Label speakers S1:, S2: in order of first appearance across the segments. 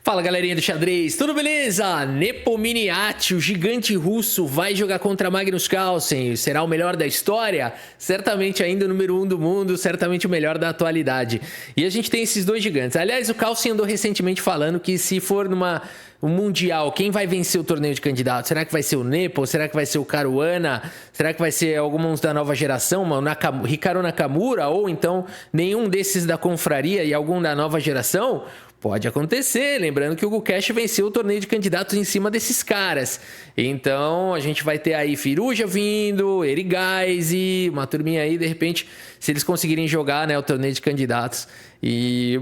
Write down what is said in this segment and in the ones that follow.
S1: Fala galerinha do xadrez, tudo beleza? Nepomniachtchi, o gigante russo, vai jogar contra Magnus Carlsen. Será o melhor da história? Certamente ainda o número 1 do mundo, certamente o melhor da atualidade. E a gente tem esses dois gigantes. Aliás, o Carlsen andou recentemente falando que se for um mundial, quem vai vencer o torneio de candidatos? Será que vai ser o Nepo? Será que vai ser o Caruana? Será que vai ser alguns da nova geração? O Hikaru Nakamura? Ou então nenhum desses da confraria e algum da nova geração? Pode acontecer, lembrando que o Gukesh venceu o torneio de candidatos em cima desses caras. Então a gente vai ter aí Firuja vindo, Erigaisi, uma turminha aí, de repente, se eles conseguirem jogar, né, o torneio de candidatos.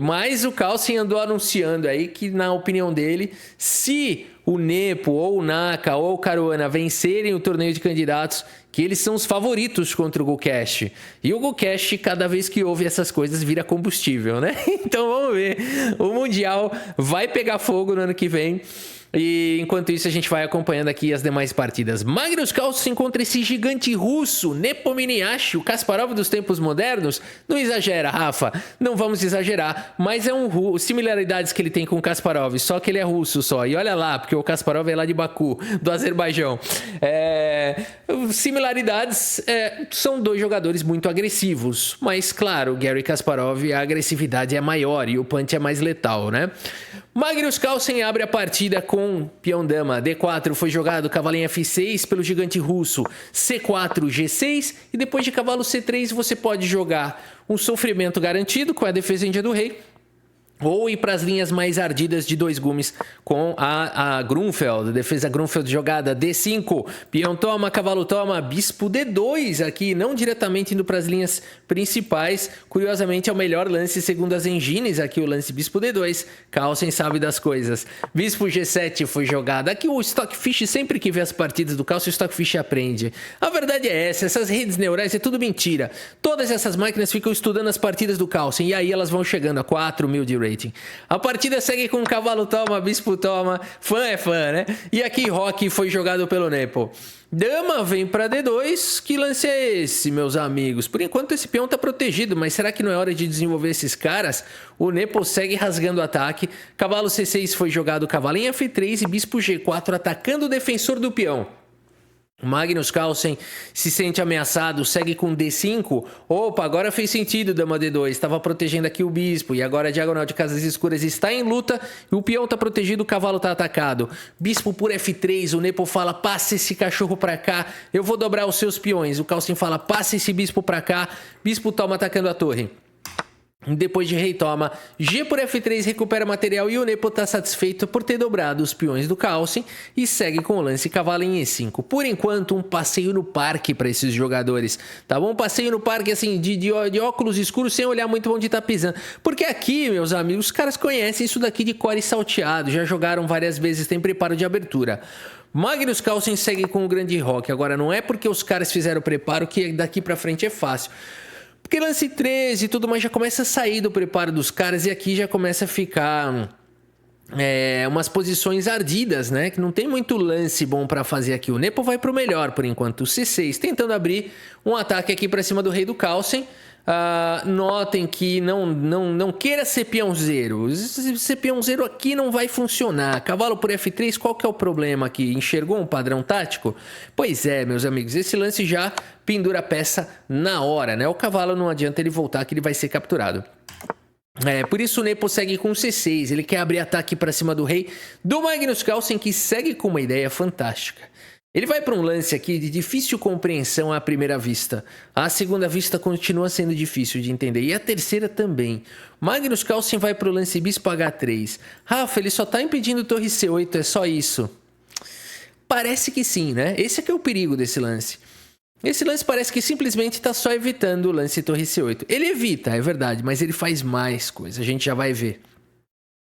S1: Mas o Carlsen andou anunciando aí que, na opinião dele, se o Nepo, ou o Naka, ou o Caruana vencerem o torneio de candidatos, que eles são os favoritos contra o Gukesh. E o Gukesh, cada vez que ouve essas coisas, vira combustível, né? Então vamos ver. O Mundial vai pegar fogo no ano que vem. E enquanto isso a gente vai acompanhando aqui as demais partidas. Magnus Carlsen contra esse gigante russo, Nepomniachtchi, o Kasparov dos tempos modernos. Não exagera, Rafa, não vamos exagerar, mas é similaridades que ele tem com o Kasparov, só que ele é russo só. E olha lá, porque o Kasparov é lá de Baku, do Azerbaijão. Similaridades, são dois jogadores muito agressivos, mas claro, o Garry Kasparov, a agressividade é maior e o punch é mais letal, né? Magnus Carlsen abre a partida com peão dama, D4 foi jogado, cavalinho F6 pelo gigante russo, C4, G6 e depois de cavalo C3 você pode jogar um sofrimento garantido com a defesa do rei, ou ir para as linhas mais ardidas de dois gumes com a Grunfeld, defesa Grunfeld jogada D5, peão toma, cavalo toma, bispo D2 aqui, não diretamente indo para as linhas principais, curiosamente é o melhor lance segundo as engines, aqui o lance bispo D2, Carlsen sabe das coisas. Bispo G7 foi jogada, aqui o Stockfish sempre que vê as partidas do Carlsen, o Stockfish aprende. A verdade é essa, essas redes neurais é tudo mentira, todas essas máquinas ficam estudando as partidas do Carlsen e aí elas vão chegando a 4.000 de rating. A partida segue com cavalo toma, bispo toma, fã é fã, né? E aqui Rock foi jogado pelo Nepo. Dama vem para D2, que lance é esse, meus amigos? Por enquanto esse peão tá protegido, mas será que não é hora de desenvolver esses caras? O Nepo segue rasgando o ataque, cavalo C6 foi jogado, cavalinho F3 e bispo G4 atacando o defensor do peão. Magnus Carlsen se sente ameaçado, segue com D5. Opa, agora fez sentido, dama D2. Estava protegendo aqui o bispo. E agora a diagonal de casas escuras está em luta. E o peão está protegido, o cavalo está atacado. Bispo por F3. O Nepo fala, passa esse cachorro para cá. Eu vou dobrar os seus peões. O Carlsen fala, passa esse bispo para cá. Bispo toma atacando a torre. Depois de rei toma, G por F3 recupera material e o Nepo está satisfeito por ter dobrado os peões do Carlsen e segue com o lance cavalo em E5. Por enquanto, um passeio no parque para esses jogadores, tá bom? Um passeio no parque assim, de óculos escuros sem olhar muito onde tá pisando. Porque aqui, meus amigos, os caras conhecem isso daqui de core salteado, já jogaram várias vezes, tem preparo de abertura. Magnus Carlsen segue com o grande rock. Agora, não é porque os caras fizeram o preparo que daqui para frente é fácil. Porque lance 13 e tudo mais já começa a sair do preparo dos caras e aqui já começa a ficar umas posições ardidas, né? Que não tem muito lance bom para fazer aqui. O Nepo vai pro melhor por enquanto, o C6, tentando abrir um ataque aqui para cima do rei do Carlsen. Notem que não queira ser peãozeiro. Ser peãozeiro aqui não vai funcionar. Cavalo por F3, qual que é o problema aqui? Enxergou um padrão tático? Pois é, meus amigos, esse lance já pendura a peça na hora, né? O cavalo não adianta ele voltar que ele vai ser capturado. Por isso o Nepo segue com C6, ele quer abrir ataque para cima do rei do Magnus Carlsen, que segue com uma ideia fantástica. Ele vai para um lance aqui de difícil compreensão à primeira vista. A segunda vista continua sendo difícil de entender. E a terceira também. Magnus Carlsen vai para o lance bispo H3. Rafa, ele só está impedindo torre C8, é só isso? Parece que sim, né? Esse é que é o perigo desse lance. Esse lance parece que simplesmente está só evitando o lance torre C8. Ele evita, é verdade, mas ele faz mais coisa. A gente já vai ver.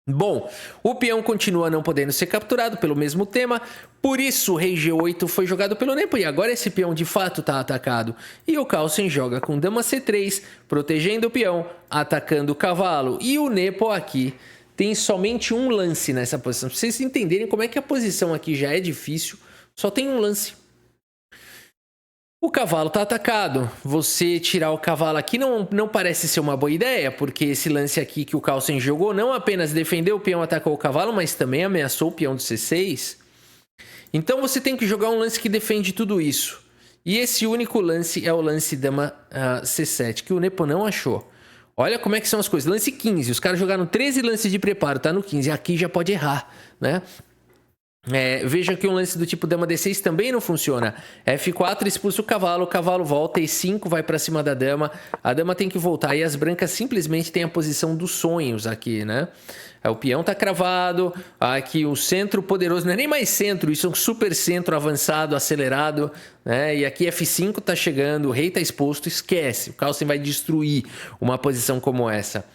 S1: Bom, o peão continua não podendo ser capturado pelo mesmo tema, por isso o rei G8 foi jogado pelo Nepo e agora esse peão de fato está atacado. E o Carlsen joga com dama C3, protegendo o peão, atacando o cavalo. E o Nepo aqui tem somente um lance nessa posição. Pra vocês entenderem como é que a posição aqui já é difícil, só tem um lance. O cavalo tá atacado. Você tirar o cavalo aqui não parece ser uma boa ideia, porque esse lance aqui que o Carlsen jogou não apenas defendeu o peão, atacou o cavalo, mas também ameaçou o peão do C6. Então você tem que jogar um lance que defende tudo isso. E esse único lance é o lance dama C7, que o Nepo não achou. Olha como é que são as coisas. Lance 15, os caras jogaram 13 lances de preparo, tá no 15. Aqui já pode errar, né? Veja que um lance do tipo dama D6 também não funciona. F4 expulsa o cavalo volta, E5 vai para cima da dama, a dama tem que voltar e as brancas simplesmente têm a posição dos sonhos aqui, né? O peão tá cravado, aqui o centro poderoso, não é nem mais centro, isso é um super centro avançado, acelerado, né? E aqui F5 tá chegando, o rei tá exposto, esquece, o Carlsen vai destruir uma posição como essa.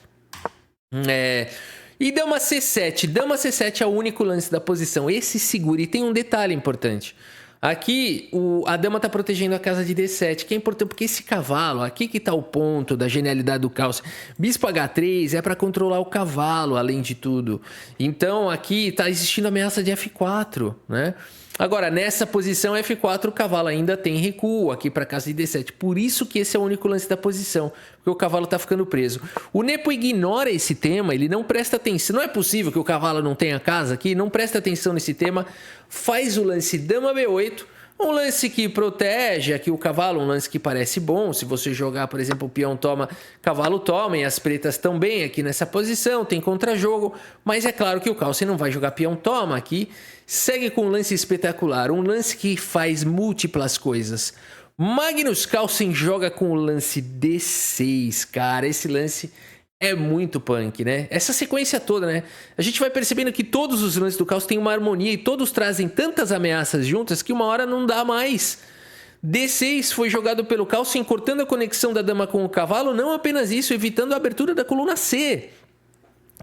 S1: E dama C7. Dama C7 é o único lance da posição. Esse segura. E tem um detalhe importante. Aqui, a dama está protegendo a casa de D7, que é importante porque esse cavalo, aqui que está o ponto da genialidade do Carlsen. Bispo H3 é para controlar o cavalo, além de tudo. Então, aqui está existindo ameaça de F4, né? Agora, nessa posição F4, o cavalo ainda tem recuo aqui para a casa de D7. Por isso que esse é o único lance da posição, porque o cavalo está ficando preso. O Nepo ignora esse tema, ele não presta atenção. Não é possível que o cavalo não tenha casa aqui, não presta atenção nesse tema. Faz o lance dama B8, um lance que protege aqui o cavalo, um lance que parece bom. Se você jogar, por exemplo, o peão toma, cavalo toma, e as pretas estão bem aqui nessa posição, tem contra-jogo. Mas é claro que o Carlsen não vai jogar peão toma aqui. Segue com um lance espetacular, um lance que faz múltiplas coisas. Magnus Carlsen joga com o lance D6, cara. Esse lance é muito punk, né? Essa sequência toda, né? A gente vai percebendo que todos os lances do Carlsen têm uma harmonia e todos trazem tantas ameaças juntas que uma hora não dá mais. D6 foi jogado pelo Carlsen cortando a conexão da dama com o cavalo, não apenas isso, evitando a abertura da coluna C,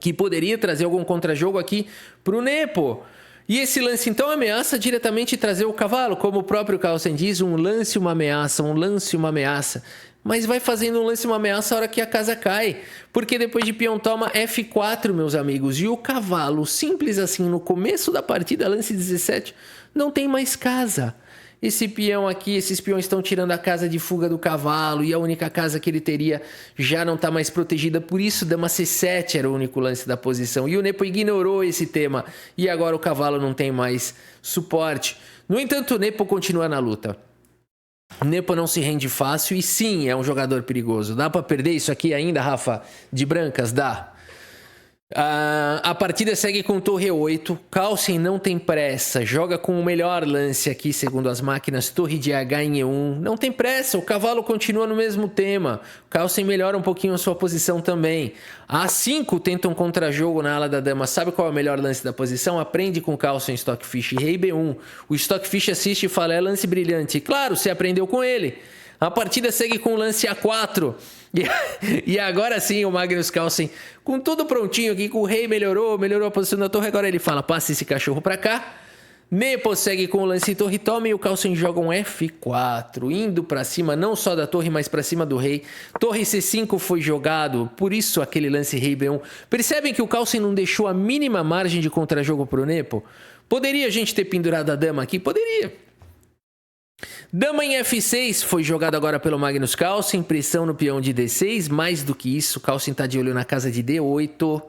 S1: que poderia trazer algum contra-jogo aqui pro Nepo. E esse lance então ameaça diretamente trazer o cavalo, como o próprio Carlsen diz, um lance, uma ameaça, um lance, uma ameaça. Mas vai fazendo um lance, uma ameaça a hora que a casa cai. Porque depois de peão toma F4, meus amigos, e o cavalo, simples assim, no começo da partida, lance 17, não tem mais casa. Esse peão aqui, esses peões estão tirando a casa de fuga do cavalo e a única casa que ele teria já não está mais protegida. Por isso, dama C7 era o único lance da posição. E o Nepo ignorou esse tema e agora o cavalo não tem mais suporte. No entanto, o Nepo continua na luta. O Nepo não se rende fácil e sim, é um jogador perigoso. Dá para perder isso aqui ainda, Rafa? De brancas? Dá. A partida segue com torre 8. Carlsen não tem pressa, joga com o melhor lance aqui, segundo as máquinas, torre de H em E1. Não tem pressa, o cavalo continua no mesmo tema. O Carlsen melhora um pouquinho a sua posição também. A5 tenta um contra-jogo na ala da dama. Sabe qual é o melhor lance da posição? Aprende com o Carlsen Stockfish. Rei B1. O Stockfish assiste e fala, é lance brilhante. Claro, você aprendeu com ele. A partida segue com o lance A4. E agora sim o Magnus Carlsen, com tudo prontinho aqui, com o rei melhorou a posição da torre. Agora ele fala, passa esse cachorro pra cá. Nepo segue com o lance torre toma e o Carlsen joga um F4, indo pra cima não só da torre, mas pra cima do rei. Torre C5 foi jogado, por isso aquele lance rei B1. Percebem que o Carlsen não deixou a mínima margem de contra-jogo pro Nepo? Poderia a gente ter pendurado a dama aqui? Poderia. Dama em F6 foi jogado agora pelo Magnus Carlsen, pressão no peão de D6, mais do que isso, Carlsen está de olho na casa de D8.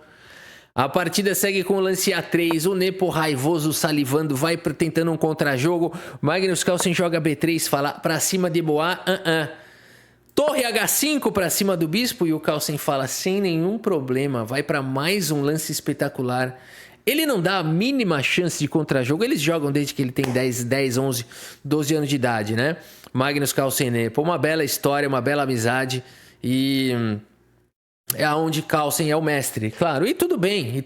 S1: A partida segue com o lance A3, o Nepo raivoso, salivando, vai tentando um contra-jogo, Magnus Carlsen joga B3, fala pra cima de Boa, Torre H5 pra cima do bispo e o Carlsen fala sem nenhum problema, vai para mais um lance espetacular. Ele não dá a mínima chance de contra-jogo. Eles jogam desde que ele tem 10, 11, 12 anos de idade, né? Magnus Carlsen Nepo. Uma bela história, uma bela amizade. E é onde Carlsen é o mestre, claro. E tudo bem.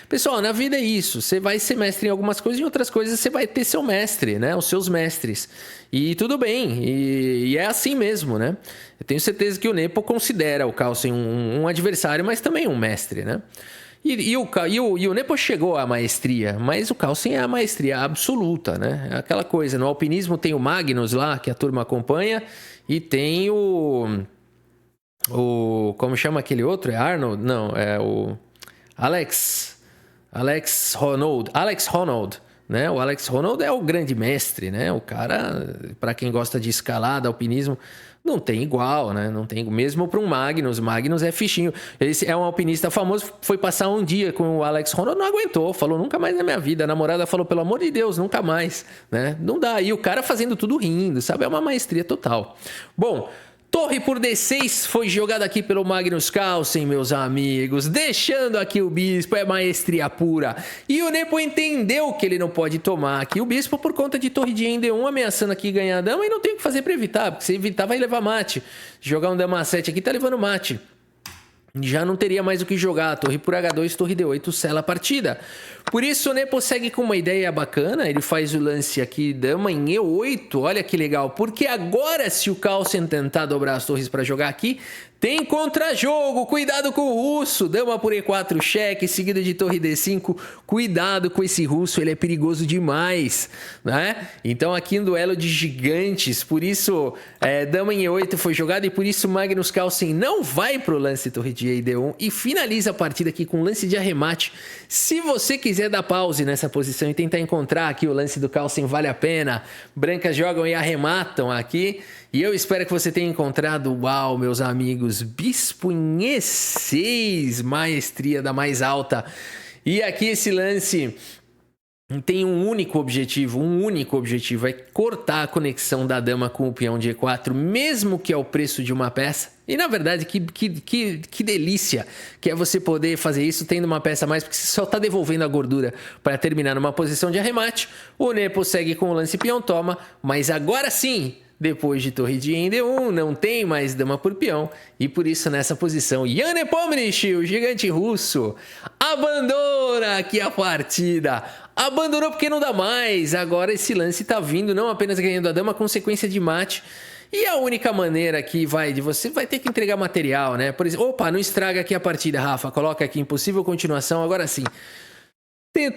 S1: Pessoal, na vida é isso. Você vai ser mestre em algumas coisas e em outras coisas você vai ter seu mestre, né? Os seus mestres. E tudo bem. E é assim mesmo, né? Eu tenho certeza que o Nepo considera o Carlsen um adversário, mas também um mestre, né? E o Nepo chegou à maestria, mas o Carlsen é a maestria absoluta, né? É aquela coisa, no alpinismo tem o Magnus lá, que a turma acompanha, e tem o como chama aquele outro? É Arnold? Não, é o Alex Honnold. né? O Alex Honnold é o grande mestre, né? O cara, para quem gosta de escalada, alpinismo, não tem igual, né? Não tem, mesmo para um Magnus. Magnus é fichinho. Esse é um alpinista famoso, foi passar um dia com o Alex Honnold, não aguentou, falou nunca mais na minha vida. A namorada falou, pelo amor de Deus, nunca mais, né? Não dá. E o cara fazendo tudo rindo, sabe? É uma maestria total. Bom, torre por D6 foi jogada aqui pelo Magnus Carlsen, meus amigos. Deixando aqui o bispo, é maestria pura. E o Nepo entendeu que ele não pode tomar aqui o bispo por conta de torre de D1 ameaçando aqui ganhar a dama. E não tem o que fazer para evitar, porque se evitar vai levar mate. Jogar um dama 7 aqui tá levando mate. Já não teria mais o que jogar. Torre por H2, torre D8, sela a partida. Por isso o Nepo segue com uma ideia bacana. Ele faz o lance aqui, dama em E8. Olha que legal. Porque agora, se o Carlsen tentar dobrar as torres para jogar aqui, tem contra-jogo. Cuidado com o russo. Dama por E4, cheque, seguido de torre D5. Cuidado com esse russo. Ele é perigoso demais, né? Então aqui um duelo de gigantes. Por isso, dama em E8 foi jogado. E por isso Magnus Carlsen não vai pro lance torre de D1 e finaliza a partida aqui com lance de arremate. Se você quiser dar pause nessa posição e tentar encontrar aqui o lance do Carlsen, vale a pena. Brancas jogam e arrematam aqui. E eu espero que você tenha encontrado, uau, meus amigos, bispo em E6, maestria da mais alta. E aqui esse lance tem um único objetivo, é cortar a conexão da dama com o peão de E4, mesmo que ao preço de uma peça. E na verdade, que delícia que é você poder fazer isso tendo uma peça a mais, porque você só está devolvendo a gordura para terminar numa posição de arremate. O Nepo segue com o lance peão toma, mas agora sim, depois de torre de D1, não tem mais dama por peão. E por isso, nessa posição, Jan Nepomniachtchi, o gigante russo, abandona aqui a partida. Abandonou porque não dá mais. Agora esse lance tá vindo, não apenas ganhando a dama, com sequência de mate. E a única maneira que você vai ter que entregar material, né? Por exemplo, opa, não estraga aqui a partida, Rafa. Coloca aqui, impossível continuação, agora sim.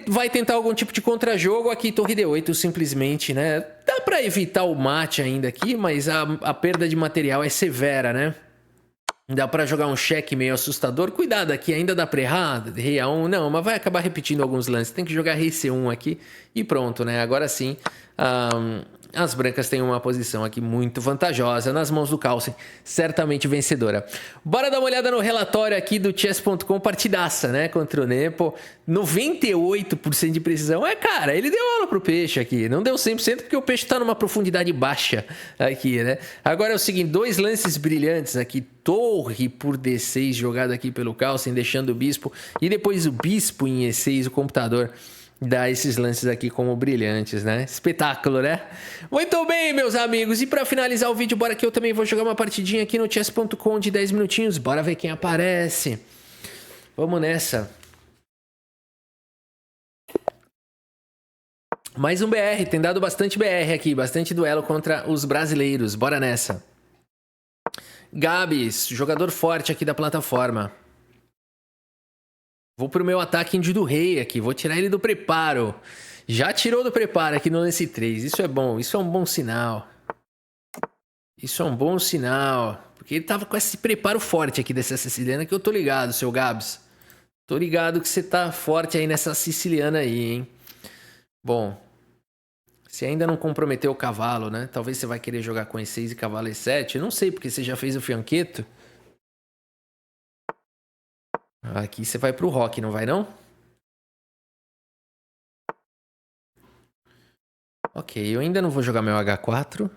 S1: Vai tentar algum tipo de contra-jogo aqui, torre D8, simplesmente, né? Dá pra evitar o mate ainda aqui, mas a perda de material é severa, né? Dá pra jogar um cheque meio assustador. Cuidado aqui, ainda dá pra errar, rei A1, não, mas vai acabar repetindo alguns lances. Tem que jogar rei C1 aqui e pronto, né? Agora sim, as brancas têm uma posição aqui muito vantajosa nas mãos do Carlsen, certamente vencedora. Bora dar uma olhada no relatório aqui do chess.com, partidaça, né, contra o Nepo, 98% de precisão. Cara, ele deu aula pro peixe aqui, não deu 100% porque o peixe tá numa profundidade baixa aqui, né. Agora é o seguinte, dois lances brilhantes aqui, torre por D6 jogada aqui pelo Carlsen, deixando o bispo, e depois o bispo em E6, o computador dá esses lances aqui como brilhantes, né? Espetáculo, né? Muito bem, meus amigos. E para finalizar o vídeo, bora que eu também vou jogar uma partidinha aqui no chess.com de 10 minutinhos. Bora ver quem aparece. Vamos nessa. Mais um BR. Tem dado bastante BR aqui. Bastante duelo contra os brasileiros. Bora nessa. Gabs, jogador forte aqui da plataforma. Vou pro meu ataque índio do rei aqui. Vou tirar ele do preparo. Já tirou do preparo aqui no lance 3. Isso é bom. Isso é um bom sinal. Isso é um bom sinal. Porque ele tava com esse preparo forte aqui dessa siciliana que eu tô ligado, seu Gabs. Tô ligado que você tá forte aí nessa siciliana aí, hein? Bom. Você ainda não comprometeu o cavalo, né? Talvez você vai querer jogar com E6 e cavalo E7. Eu não sei, porque você já fez o fianqueto. Aqui você vai pro rock, não vai não? Ok, eu ainda não vou jogar meu H4.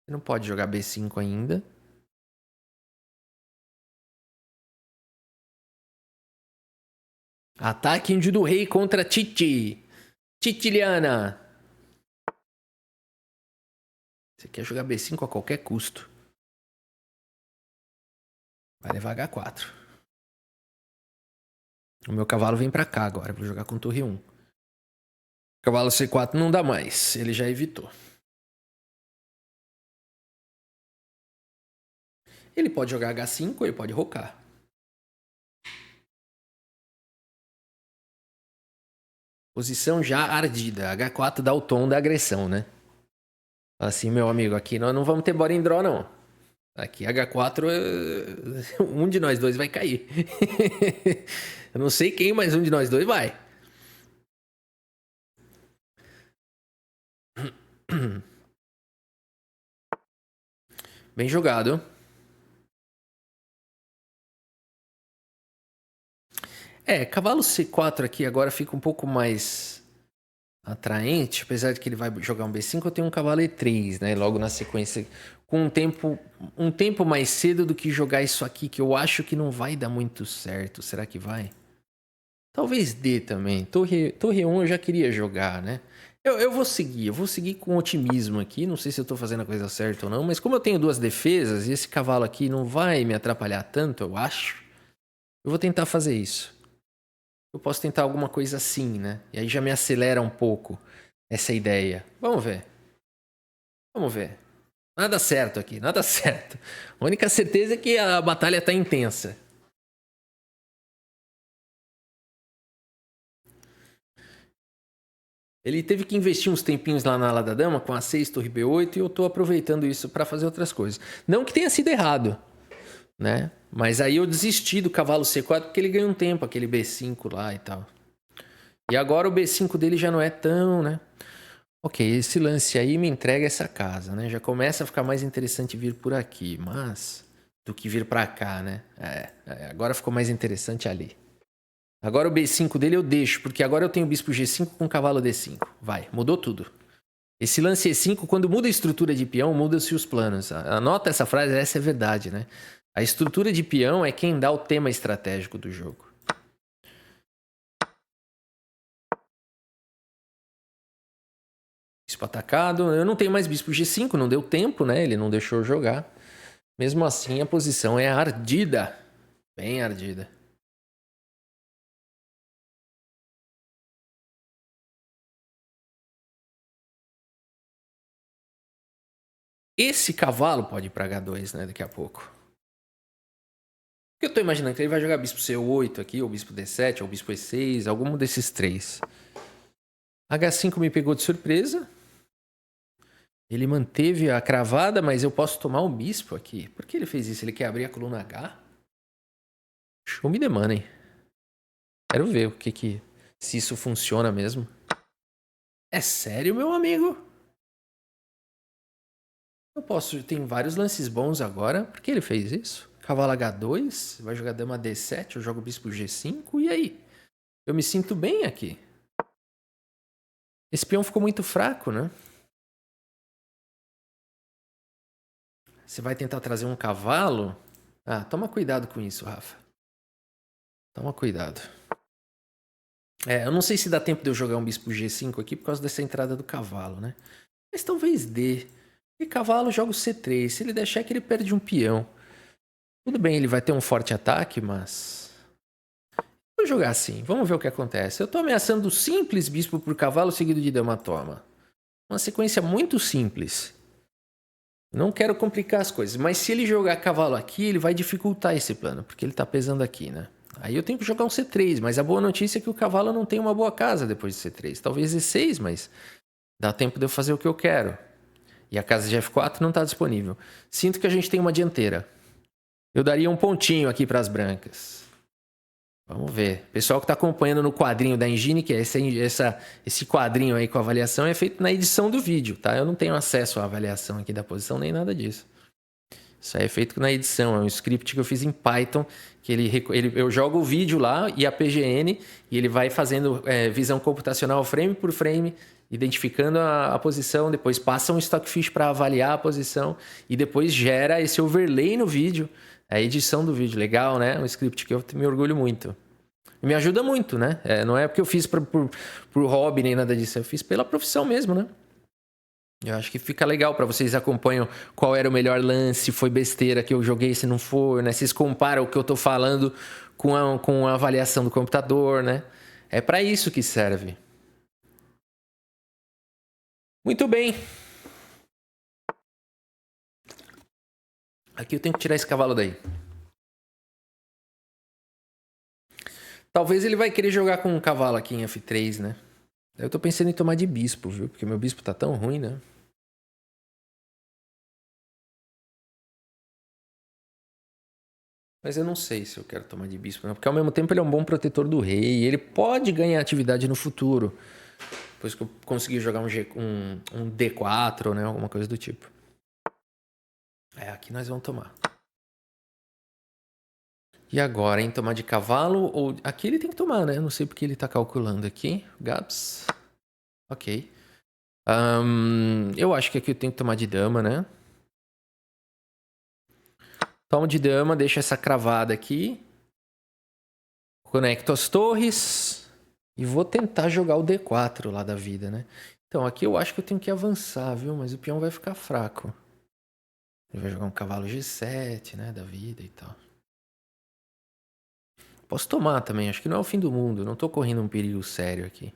S1: Você não pode jogar B5 ainda. Ataque índio do rei contra Titi. Titiliana. Você quer jogar B5 a qualquer custo. Vai levar H4. O meu cavalo vem pra cá agora. Vou jogar com torre 1. Cavalo C4 não dá mais. Ele já evitou. Ele pode jogar H5 ou ele pode rocar. Posição já ardida. H4 dá o tom da agressão, né? Assim, meu amigo, aqui nós não vamos ter bora em draw, não. Aqui H4, um de nós dois vai cair. Eu não sei quem, mas um de nós dois vai. Bem jogado. Cavalo C4 aqui agora fica um pouco mais atraente, apesar de que ele vai jogar um B5, eu tenho um cavalo E3, né? Logo na sequência, com um tempo mais cedo do que jogar isso aqui, que eu acho que não vai dar muito certo. Será que vai? Talvez dê também. Torre 1 eu já queria jogar, né? Eu vou seguir com otimismo aqui. Não sei se eu tô fazendo a coisa certa ou não, mas como eu tenho duas defesas e esse cavalo aqui não vai me atrapalhar tanto, eu acho, eu vou tentar fazer isso. Eu posso tentar alguma coisa assim, né? E aí já me acelera um pouco essa ideia. Vamos ver. Vamos ver. Nada certo aqui, nada certo. A única certeza é que a batalha tá intensa. Ele teve que investir uns tempinhos lá na ala da dama com a 6 torre B8 e eu tô aproveitando isso para fazer outras coisas. Não que tenha sido errado, né? Mas aí eu desisti do cavalo C4 porque ele ganha um tempo, aquele B5 lá e tal. E agora o B5 dele já não é tão, né? Ok, esse lance aí me entrega essa casa, né? Já começa a ficar mais interessante vir por aqui, mas do que vir para cá, né? Agora ficou mais interessante ali. Agora o B5 dele eu deixo, porque agora eu tenho o bispo G5 com cavalo D5. Vai, mudou tudo. Esse lance E5, quando muda a estrutura de peão, muda-se os planos. Anota essa frase, essa é verdade, né? A estrutura de peão é quem dá o tema estratégico do jogo. Bispo atacado. Eu não tenho mais bispo G5, não deu tempo, né? Ele não deixou jogar. Mesmo assim, a posição é ardida. Bem ardida. Esse cavalo pode ir pra H2, né? Daqui a pouco. Porque eu tô imaginando que ele vai jogar bispo C8 aqui, ou bispo D7, ou bispo E6, algum desses três. H5 me pegou de surpresa. Ele manteve a cravada, mas eu posso tomar o bispo aqui. Por que ele fez isso? Ele quer abrir a coluna H? Show me the money. Quero ver se isso funciona mesmo. É sério, meu amigo? Eu posso... Tem vários lances bons agora. Por que ele fez isso? Cavalo H2. Vai jogar dama D7. Eu jogo bispo G5. E aí? Eu me sinto bem aqui. Esse peão ficou muito fraco, né? Você vai tentar trazer um cavalo? Ah, toma cuidado com isso, Rafa. Toma cuidado. Eu não sei se dá tempo de eu jogar um bispo G5 aqui por causa dessa entrada do cavalo, né? Mas talvez dê. E cavalo joga o C3. Se ele der cheque, ele perde um peão. Tudo bem, ele vai ter um forte ataque, mas... Vou jogar assim, vamos ver o que acontece. Eu tô ameaçando simples bispo por cavalo seguido de dama toma. Uma sequência muito simples. Não quero complicar as coisas, mas se ele jogar cavalo aqui, ele vai dificultar esse plano, porque ele tá pesando aqui, né? Aí eu tenho que jogar um C3, mas a boa notícia é que o cavalo não tem uma boa casa depois de C3. Talvez E6, mas dá tempo de eu fazer o que eu quero. E a casa de F4 não está disponível. Sinto que a gente tem uma dianteira. Eu daria um pontinho aqui para as brancas. Vamos ver. Pessoal que está acompanhando no quadrinho da Engine, que é esse quadrinho aí com a avaliação, é feito na edição do vídeo, tá? Eu não tenho acesso à avaliação aqui da posição, nem nada disso. Isso aí é feito na edição, é um script que eu fiz em Python, que eu jogo o vídeo lá e a PGN, e ele vai fazendo visão computacional frame por frame, identificando a posição, depois passa um Stockfish para avaliar a posição, e depois gera esse overlay no vídeo, a edição do vídeo. Legal, né? Um script que eu me orgulho muito. E me ajuda muito, né? Não é porque eu fiz por hobby nem nada disso, eu fiz pela profissão mesmo, né? Eu acho que fica legal para vocês acompanham qual era o melhor lance, foi besteira que eu joguei, se não for, né? Vocês comparam o que eu tô falando com a avaliação do computador, né? É para isso que serve. Muito bem. Aqui eu tenho que tirar esse cavalo daí. Talvez ele vai querer jogar com um cavalo aqui em F3, né? Eu tô pensando em tomar de bispo, viu? Porque meu bispo tá tão ruim, né? Mas eu não sei se eu quero tomar de bispo, não. Porque ao mesmo tempo ele é um bom protetor do rei. E ele pode ganhar atividade no futuro. Depois que eu conseguir jogar um D4, né? Alguma coisa do tipo. Aqui nós vamos tomar. E agora, hein? Tomar de cavalo ou... Aqui ele tem que tomar, né? Não sei porque ele tá calculando aqui. Gabs. Ok. Eu acho que aqui eu tenho que tomar de dama, né? Tomo de dama, deixo essa cravada aqui. Conecto as torres. E vou tentar jogar o D4 lá da vida, né? Então, aqui eu acho que eu tenho que avançar, viu? Mas o peão vai ficar fraco. Ele vai jogar um cavalo G7, né? Da vida e tal. Posso tomar também, acho que não é o fim do mundo. Não tô correndo um perigo sério aqui.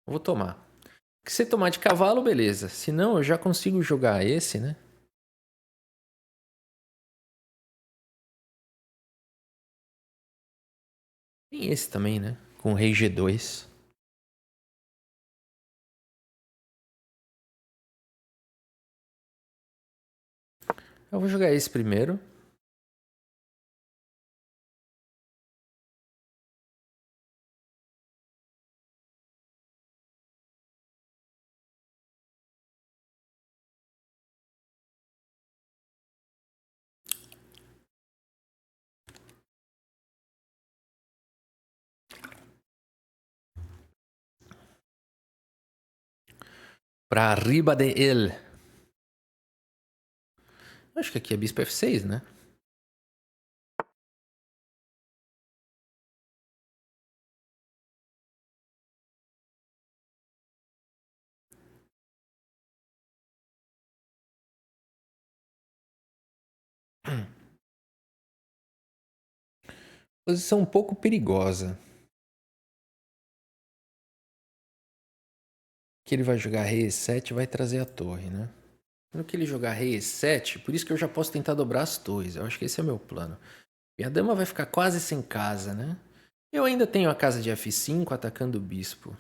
S1: Vou tomar. Se você tomar de cavalo, beleza. Se não, eu já consigo jogar esse, né? Tem esse também, né? Com o rei G2. Eu vou jogar esse primeiro. Pra arriba de ele. Acho que aqui é bispo F6, né? Posição um pouco perigosa. Que ele vai jogar rei E7 e vai trazer a torre, né? No que ele jogar rei E7, por isso que eu já posso tentar dobrar as torres. Eu acho que esse é o meu plano. E a dama vai ficar quase sem casa, né? Eu ainda tenho a casa de F5 atacando o bispo.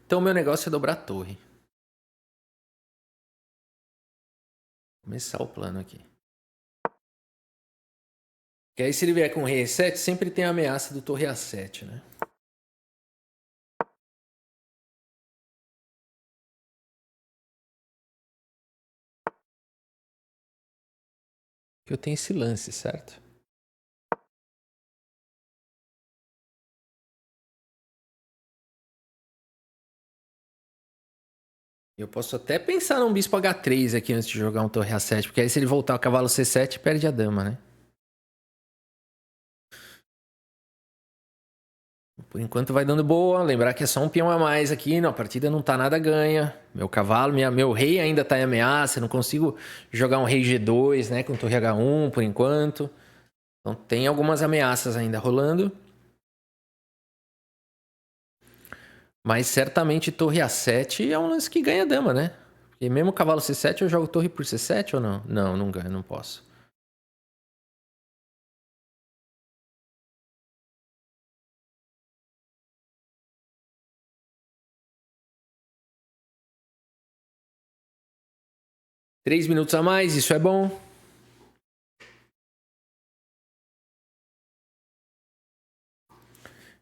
S1: Então o meu negócio é dobrar a torre. Começar o plano aqui. Que aí se ele vier com rei E7, sempre tem a ameaça do torre A7, né? Que eu tenho esse lance, certo? Eu posso até pensar num bispo H3 aqui antes de jogar um torre A7, porque aí se ele voltar o cavalo C7, perde a dama, né? Por enquanto vai dando boa. Lembrar que é só um peão a mais aqui. Não, a partida não tá nada ganha. Meu cavalo, meu rei ainda tá em ameaça. Não consigo jogar um rei G2, né? Com torre H1 por enquanto. Então tem algumas ameaças ainda rolando. Mas certamente torre A7 é um lance que ganha dama, né? E mesmo cavalo C7 eu jogo torre por C7 ou não? Não, não ganho, não posso. Três minutos a mais, isso é bom.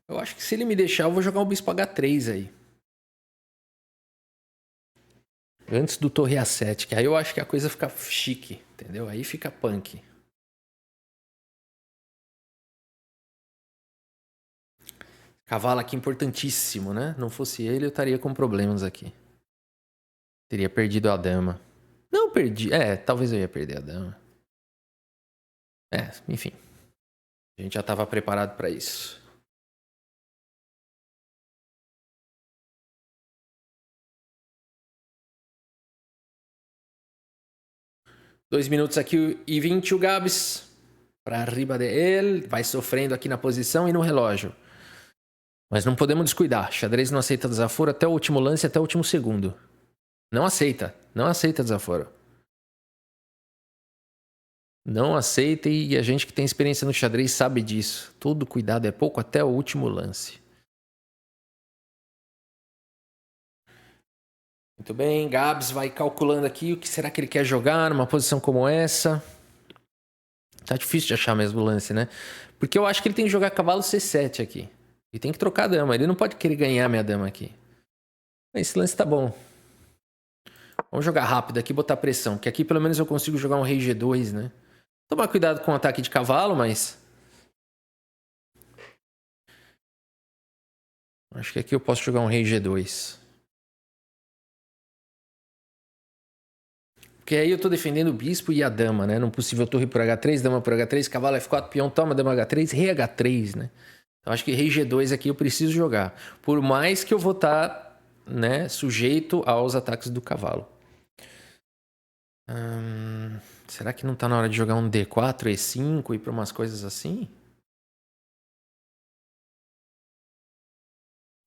S1: Eu acho que se ele me deixar, eu vou jogar o bispo H3 aí. Antes do torre A7, que aí eu acho que a coisa fica chique, entendeu? Aí fica punk. Cavalo aqui importantíssimo, né? Não fosse ele, eu estaria com problemas aqui. Teria perdido a dama. Não perdi. Talvez eu ia perder a dama. Enfim. A gente já estava preparado para isso. Dois minutos aqui e 20 o Gabs. Para arriba de ele. Vai sofrendo aqui na posição e no relógio. Mas não podemos descuidar. Xadrez não aceita desaforo até o último lance, até o último segundo. Não aceita. Não aceita desaforo. Não aceita e a gente que tem experiência no xadrez sabe disso. Todo cuidado é pouco até o último lance. Muito bem, Gabs vai calculando aqui o que será que ele quer jogar numa posição como essa. Tá difícil de achar mesmo o lance, né? Porque eu acho que ele tem que jogar cavalo C7 aqui. E tem que trocar a dama. Ele não pode querer ganhar minha dama aqui. Esse lance tá bom. Vamos jogar rápido aqui e botar pressão. Que aqui pelo menos eu consigo jogar um rei G2, né? Tomar cuidado com o ataque de cavalo, mas... Acho que aqui eu posso jogar um rei G2. Porque aí eu tô defendendo o bispo e a dama, né? Num possível torre por H3, dama por H3, cavalo F4, peão toma, dama H3, rei H3, né? Então acho que rei G2 aqui eu preciso jogar. Por mais que eu vou estar, né, sujeito aos ataques do cavalo. Será que não tá na hora de jogar um D4, E5 e para umas coisas assim?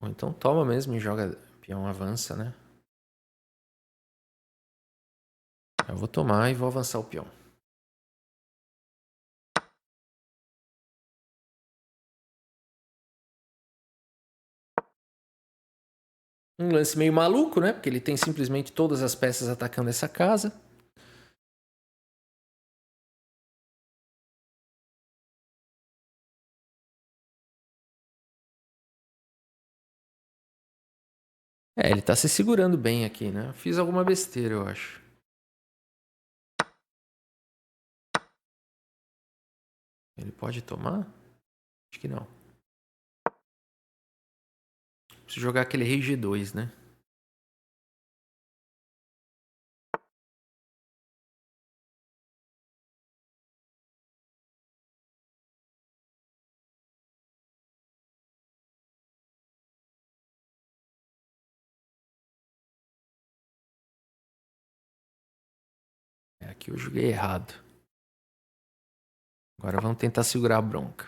S1: Ou então toma mesmo e joga peão avança, né? Eu vou tomar e vou avançar o peão. Um lance meio maluco, né? Porque ele tem simplesmente todas as peças atacando essa casa. É, ele tá se segurando bem aqui, né? Fiz alguma besteira, eu acho. Ele pode tomar? Acho que não. Preciso jogar aquele rei G2, né? É, aqui eu joguei errado. Agora vamos tentar segurar a bronca.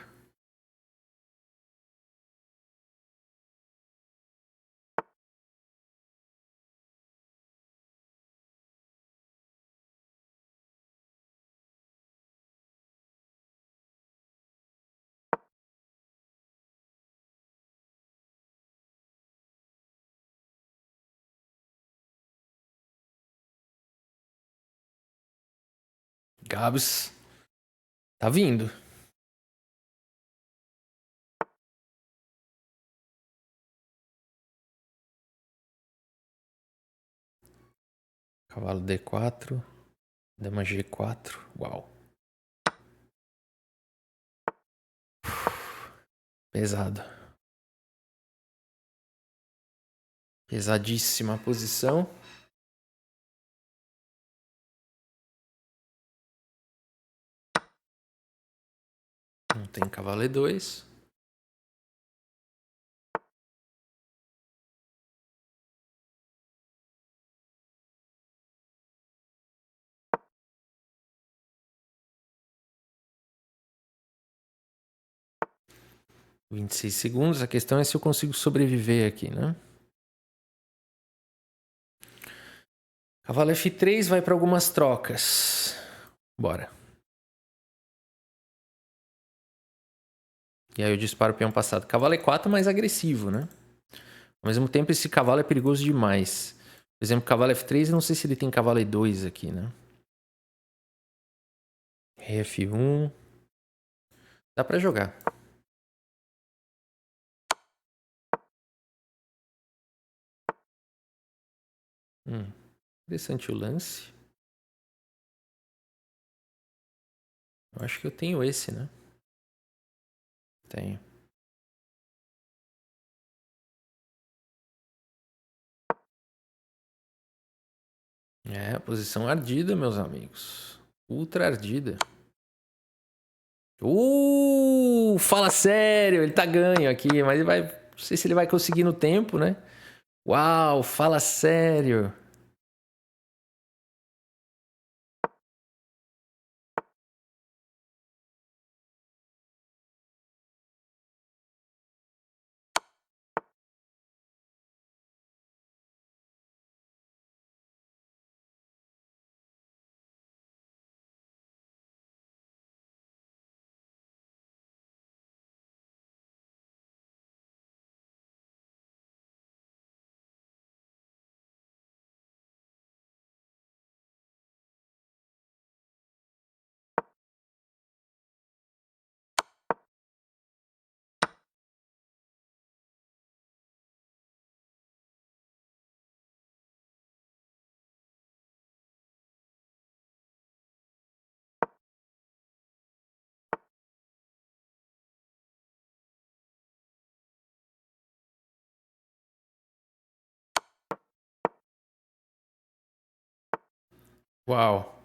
S1: Gabs tá vindo. Cavalo D4. Dama G4. Uau. Pesado. Pesadíssima posição. Não tem cavalo E2. £26. A questão é se eu consigo sobreviver aqui, né? Cavalo F3 vai para algumas trocas. Bora. E aí eu disparo o peão passado. Cavalo E4 mais agressivo, né? Ao mesmo tempo, esse cavalo é perigoso demais. Por exemplo, cavalo F3, eu não sei se ele tem cavalo E2 aqui, né? Rei F1. Dá pra jogar. Interessante o lance. Eu acho que eu tenho esse, né? Tenho. É, posição ardida, meus amigos. Ultra ardida. Fala sério, ele tá ganho aqui, mas ele vai. Não sei se ele vai conseguir no tempo, né? Uau, fala sério. Uau.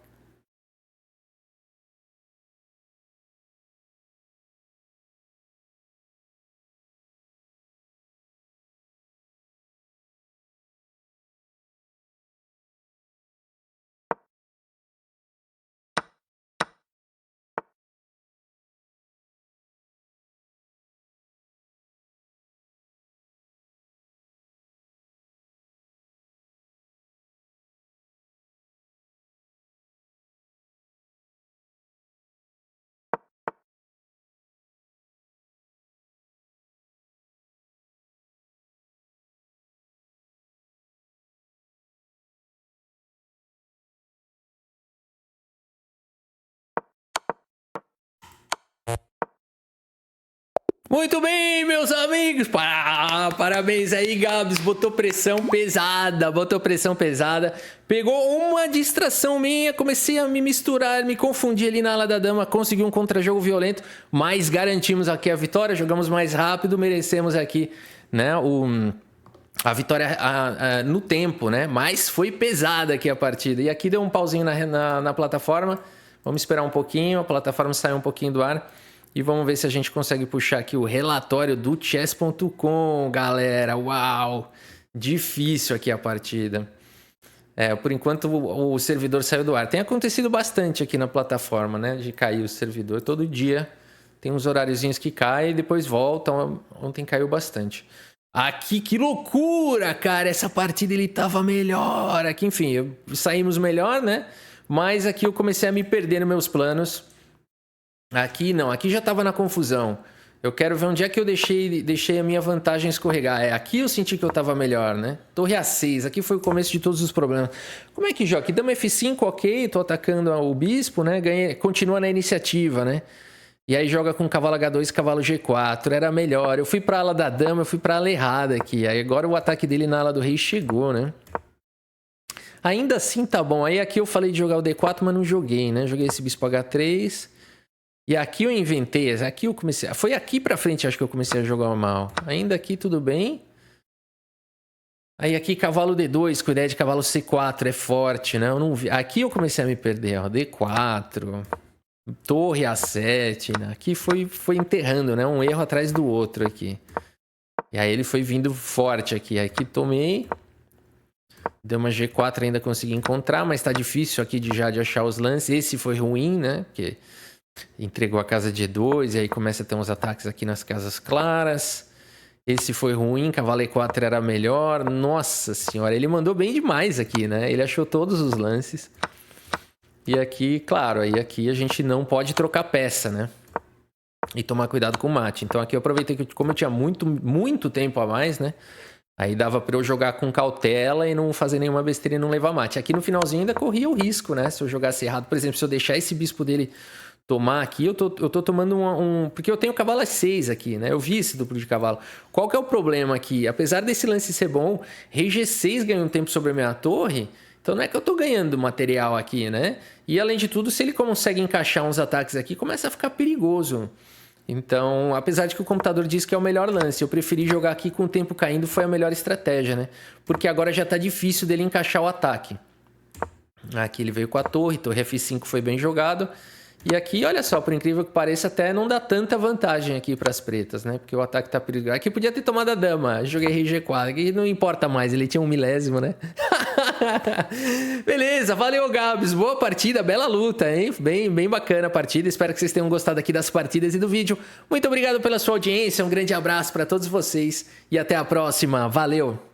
S1: Muito bem, meus amigos. Parabéns aí, Gabs. Botou pressão pesada. Pegou uma distração minha. Comecei a me misturar, me confundir ali na ala da dama. Consegui um contra-jogo violento. Mas garantimos aqui a vitória. Jogamos mais rápido. Merecemos aqui, né, a vitória no tempo, né? Mas foi pesada aqui a partida. E aqui deu um pauzinho na plataforma. Vamos esperar um pouquinho. A plataforma saiu um pouquinho do ar. E vamos ver se a gente consegue puxar aqui o relatório do chess.com, galera. Uau! Difícil aqui a partida. Por enquanto o servidor saiu do ar. Tem acontecido bastante aqui na plataforma, né? De cair o servidor. Todo dia tem uns horáriozinhos que caem e depois voltam. Ontem caiu bastante. Aqui, que loucura, cara! Essa partida ele tava melhor. Aqui, enfim, saímos melhor, né? Mas aqui eu comecei a me perder nos meus planos. Aqui não, aqui já estava na confusão. Eu quero ver onde é que eu deixei a minha vantagem escorregar. Aqui eu senti que eu estava melhor, né? Torre A6, aqui foi o começo de todos os problemas. Como é que joga? Aqui dama F5, ok, tô atacando o bispo, né? Ganhei, continua na iniciativa, né? E aí joga com cavalo H2 e cavalo G4, era melhor. Eu fui pra ala da dama, eu fui pra ala errada aqui. Aí agora o ataque dele na ala do rei chegou, né? Ainda assim tá bom. Aí aqui eu falei de jogar o D4, mas não joguei, né? Joguei esse bispo H3... E aqui eu inventei, aqui eu comecei... Foi aqui pra frente, acho que eu comecei a jogar mal. Ainda aqui tudo bem. Aí aqui cavalo D2, com ideia de cavalo C4, é forte, né? Eu não vi. Aqui eu comecei a me perder, ó. D4, torre A7, né? Aqui foi enterrando, né? Um erro atrás do outro aqui. E aí ele foi vindo forte aqui. Aqui tomei. Deu uma G4, ainda consegui encontrar, mas tá difícil aqui de achar os lances. Esse foi ruim, né? Porque... entregou a casa de E2 e aí começa a ter uns ataques aqui nas casas claras. Esse foi ruim, cavalo E4 era melhor. Nossa senhora, ele mandou bem demais aqui, né? Ele achou todos os lances. E aqui, claro, aí aqui a gente não pode trocar peça, né? E tomar cuidado com o mate. Então aqui eu aproveitei que como eu tinha muito tempo a mais, né? Aí dava pra eu jogar com cautela e não fazer nenhuma besteira e não levar mate. Aqui no finalzinho ainda corria o risco, né? Se eu jogasse errado, por exemplo, se eu deixar esse bispo dele... tomar aqui, eu tô tomando porque eu tenho cavalo A6 aqui, né? Eu vi esse duplo de cavalo. Qual que é o problema aqui? Apesar desse lance ser bom, rei G6 ganha um tempo sobre a minha torre, então não é que eu tô ganhando material aqui, né? E além de tudo, se ele consegue encaixar uns ataques aqui, começa a ficar perigoso. Então, apesar de que o computador diz que é o melhor lance, eu preferi jogar aqui com o tempo caindo, foi a melhor estratégia, né? Porque agora já tá difícil dele encaixar o ataque. Aqui ele veio com a torre F5 foi bem jogado. E aqui, olha só, por incrível que pareça, até não dá tanta vantagem aqui para as pretas, né? Porque o ataque tá perigoso. Aqui podia ter tomado a dama, joguei rei G4, aqui não importa mais, ele tinha 1 milésimo, né? Beleza, valeu, Gabs, boa partida, bela luta, hein? Bem bacana a partida, espero que vocês tenham gostado aqui das partidas e do vídeo. Muito obrigado pela sua audiência, um grande abraço para todos vocês e até a próxima, valeu!